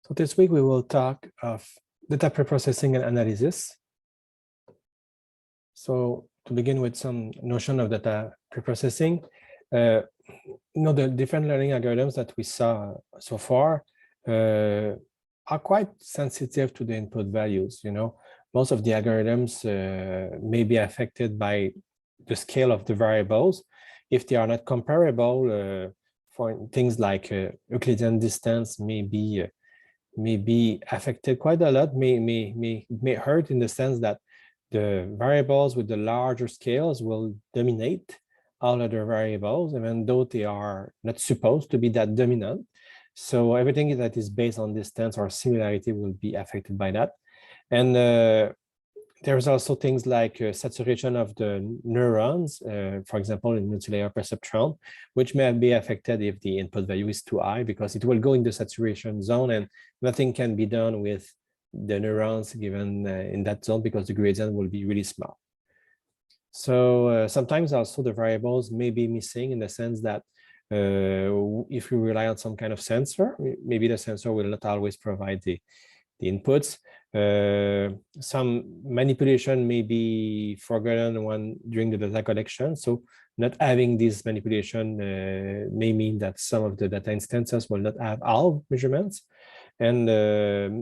So this week we will talk of data preprocessing and analysis. So to begin with some notion of data preprocessing, the different learning algorithms that we saw so far are quite sensitive to the input values. Most of the algorithms may be affected by the scale of the variables. If they are not comparable, for things like Euclidean distance may be affected quite a lot, may hurt in the sense that the variables with the larger scales will dominate all other variables, even though they are not supposed to be that dominant. So everything that is based on distance or similarity will be affected by that. And there's also things like saturation of the neurons, for example, in multilayer perceptron, which may be affected if the input value is too high, because it will go in the saturation zone and nothing can be done with the neurons given in that zone because the gradient will be really small. So sometimes also the variables may be missing in the sense that if you rely on some kind of sensor, maybe the sensor will not always provide the inputs. Some manipulation may be forgotten during the data collection. So not having this manipulation may mean that some of the data instances will not have all measurements. And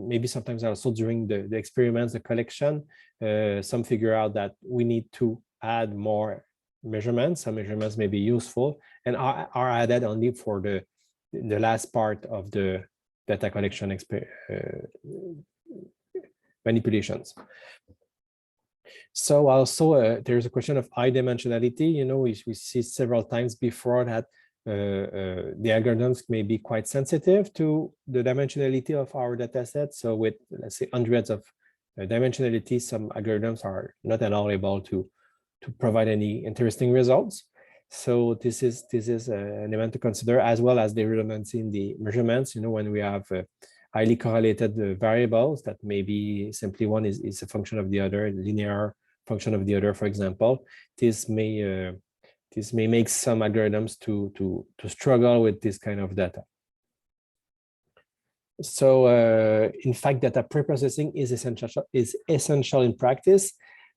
maybe sometimes also during the experiments, the collection, some figure out that we need to add more measurements. Some measurements may be useful and are added only for the last part of the data collection manipulations. So also there's a question of high dimensionality. We see several times before that the algorithms may be quite sensitive to the dimensionality of our data set. So with, let's say, hundreds of dimensionality, some algorithms are not at all able to provide any interesting results. So this is an element to consider, as well as the redundancy in the measurements. When we have highly correlated variables that maybe simply one is a function of the other, linear function of the other, for example, this may make some algorithms to struggle with this kind of data. So in fact, data preprocessing is essential in practice.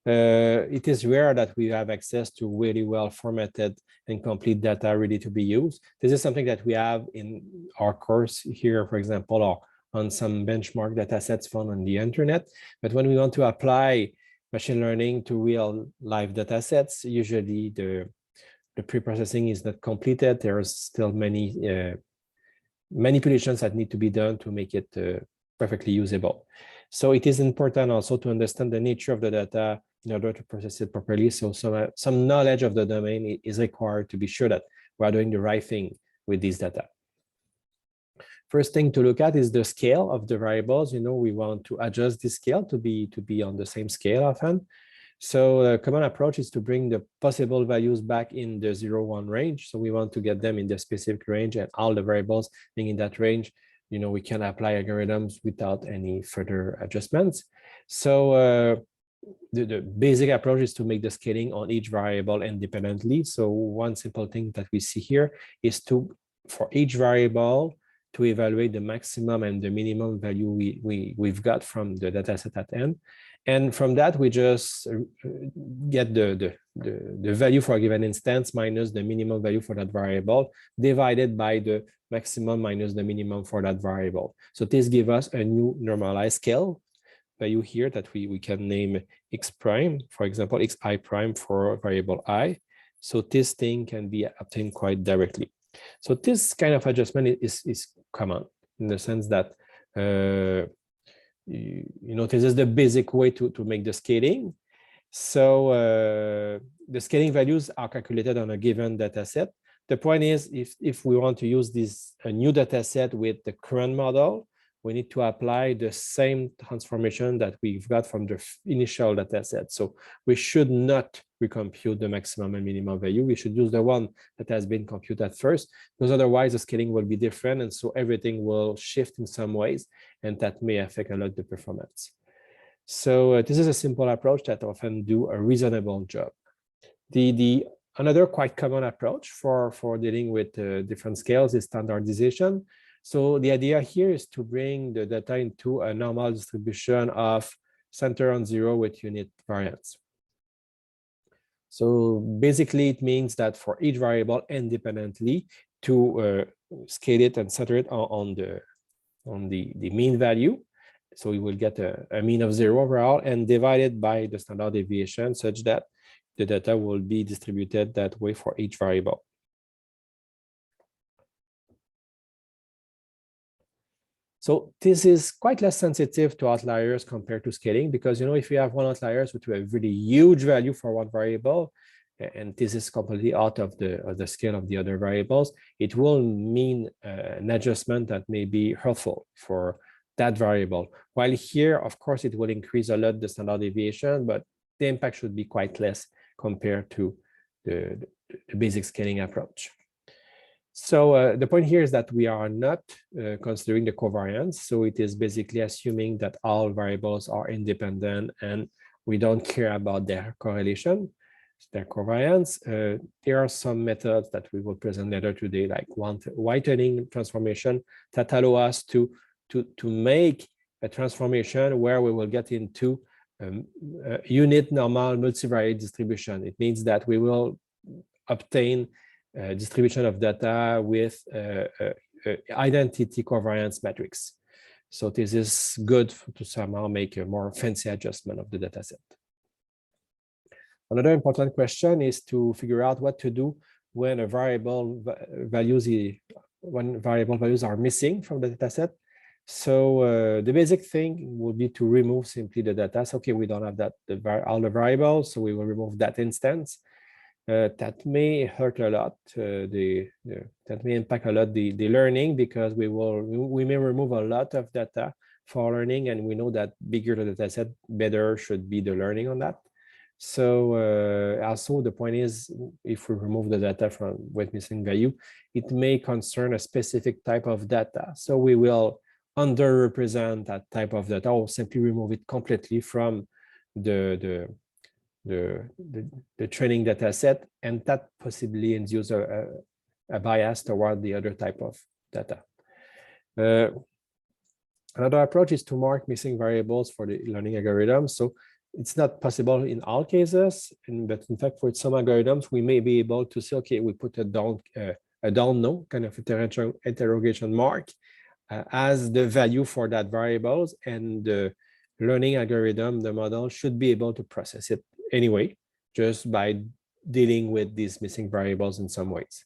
It is rare that we have access to really well formatted and complete data ready to be used. This is something that we have in our course here, for example, or on some benchmark data sets found on the internet. But when we want to apply machine learning to real live data sets, usually the preprocessing is not completed. There are still many manipulations that need to be done to make it perfectly usable. So it is important also to understand the nature of the data in order to process it properly. So some knowledge of the domain is required to be sure that we are doing the right thing with these data. First thing to look at is the scale of the variables. We want to adjust the scale to be on the same scale often. So a common approach is to bring the possible values back in the 0-1 range. So we want to get them in the specific range, and all the variables being in that range, we can apply algorithms without any further adjustments. So the basic approach is to make the scaling on each variable independently. So one simple thing that we see here is for each variable, to evaluate the maximum and the minimum value we've got from the dataset at end. And from that, we just get the value for a given instance minus the minimum value for that variable, divided by the maximum minus the minimum for that variable. So this gives us a new normalized scale value here that we can name x prime, for example, xi prime for variable I. So this thing can be obtained quite directly. So this kind of adjustment is common in the sense that this is the basic way to make the scaling. So the scaling values are calculated on a given data set. The point is, if we want to use a new data set with the current model, we need to apply the same transformation that we've got from the initial data set. So we should not recompute the maximum and minimum value. We should use the one that has been computed first, because otherwise the scaling will be different. And so everything will shift in some ways, and that may affect a lot the performance. So this is a simple approach that often do a reasonable job. Another quite common approach for dealing with different scales is standardization. So the idea here is to bring the data into a normal distribution of center on zero with unit variance. So basically, it means that for each variable independently, to scale it and center it on the mean value. So we will get a mean of 0 overall and divided by the standard deviation such that the data will be distributed that way for each variable. So this is quite less sensitive to outliers compared to scaling, because, you know, if you have one outliers with a really huge value for one variable, and this is completely out of the scale of the other variables, it will mean an adjustment that may be hurtful for that variable. While here, of course, it will increase a lot the standard deviation, but the impact should be quite less compared to the basic scaling approach. So the point here is that we are not considering the covariance. So it is basically assuming that all variables are independent and we don't care about their correlation, their covariance. There are some methods that we will present later today, like whitening transformation, that allow us to make a transformation where we will get into unit normal multivariate distribution. It means that we will obtain distribution of data with identity covariance matrix. So this is good to somehow make a more fancy adjustment of the data set. Another important question is to figure out what to do when variable values are missing from the data set. So the basic thing would be to remove simply the data. So, okay, we don't have all the variables, so we will remove that instance. That may hurt a lot. That may impact a lot the learning, because we may remove a lot of data for learning, and we know that bigger the data set, better should be the learning on that. So also the point is, if we remove the data with missing value, it may concern a specific type of data. So we will underrepresent that type of data, or simply remove it completely from the training data set, and that possibly induce a bias toward the other type of data. Another approach is to mark missing variables for the learning algorithm. So it's not possible in all cases, but in fact, for some algorithms, we may be able to say, okay, we put a don't know kind of interrogation mark as the value for that variables, and the learning algorithm, the model, should be able to process it anyway, just by dealing with these missing variables in some ways.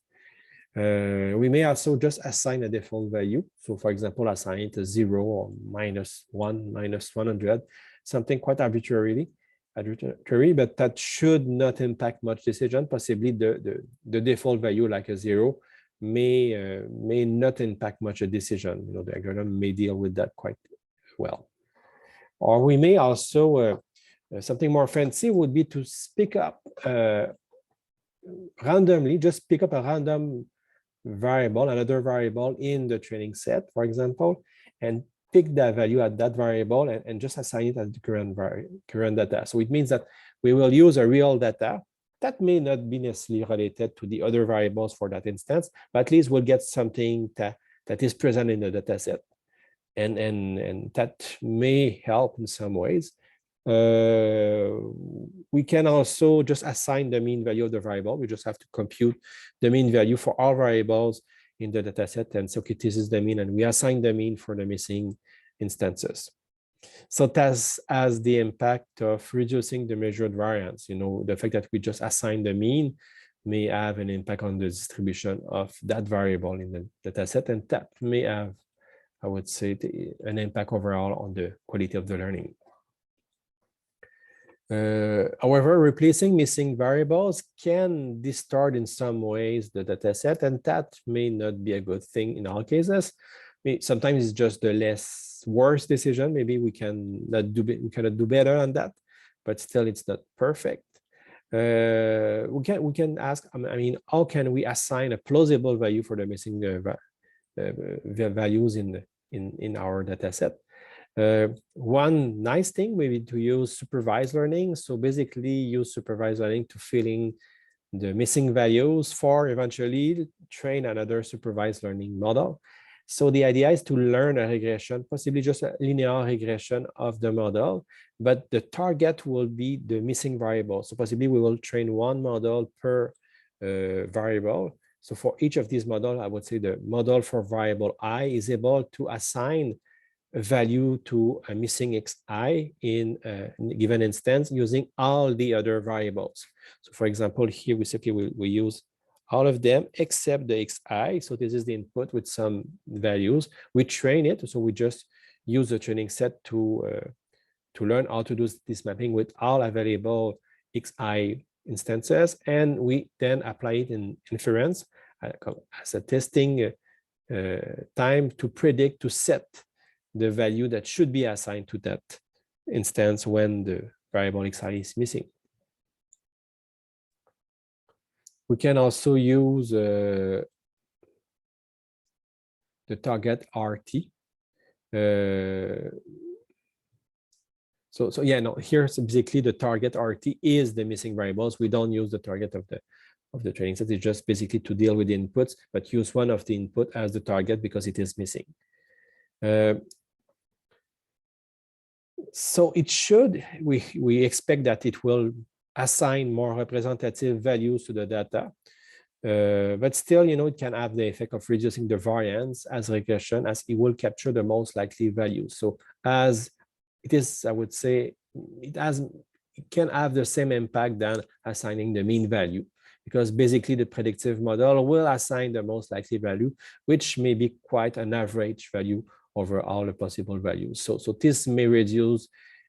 We may also just assign a default value. So for example, assign it a 0 or -1, -100, something quite arbitrary, but that should not impact much decision. Possibly the default value, like a 0, may not impact much a decision. You know, the algorithm may deal with that quite well. Or we may also, something more fancy would be to pick up randomly, just pick up a random variable, another variable in the training set, for example, and pick that value at that variable and just assign it as the current data. So it means that we will use a real data that may not be necessarily related to the other variables for that instance, but at least we'll get something that is present in the data set. And that may help in some ways. We can also just assign the mean value of the variable. We just have to compute the mean value for all variables in the data set, and so okay, this is the mean, and we assign the mean for the missing instances. So that has the impact of reducing the measured variance. You know, the fact that we just assign the mean may have an impact on the distribution of that variable in the data set, and that may have, I would say, an impact overall on the quality of the learning. However, replacing missing variables can distort in some ways the data set, and that may not be a good thing in all cases. Sometimes it's just the less worse decision. Maybe we cannot do better on that, but still it's not perfect. We can ask, I mean, how can we assign a plausible value for the missing values in our data set? One nice thing maybe to use supervised learning. So basically use supervised learning to fill in the missing values for eventually train another supervised learning model. So the idea is to learn a regression, possibly just a linear regression of the model, but the target will be the missing variable. So possibly we will train one model per variable. So for each of these models, I would say the model for variable I is able to assign a value to a missing xi in a given instance using all the other variables. So for example, here we say, okay, we use all of them except the xi. So this is the input with some values. We train it. So we just use the training set to learn how to do this mapping with all available xi instances. And we then apply it in inference as a testing time to predict, to set the value that should be assigned to that instance when the variable xi is missing. We can also use the target RT. So yeah, no, here's basically the target RT is the missing variables. We don't use the target of the training set. It's just basically to deal with the inputs, but use one of the input as the target because it is missing. So it should, we expect that it will assign more representative values to the data. But still, it can have the effect of reducing the variance as regression, as it will capture the most likely values. So as it is, I would say, it can have the same impact than assigning the mean value, because basically the predictive model will assign the most likely value, which may be quite an average value over all the possible values. So this may reduce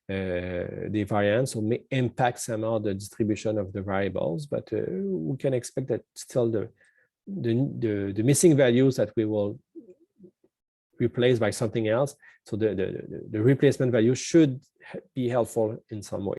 the variance, or may impact somehow the distribution of the variables, but we can expect that still the missing values that we will replace by something else, so the replacement value should be helpful in some way.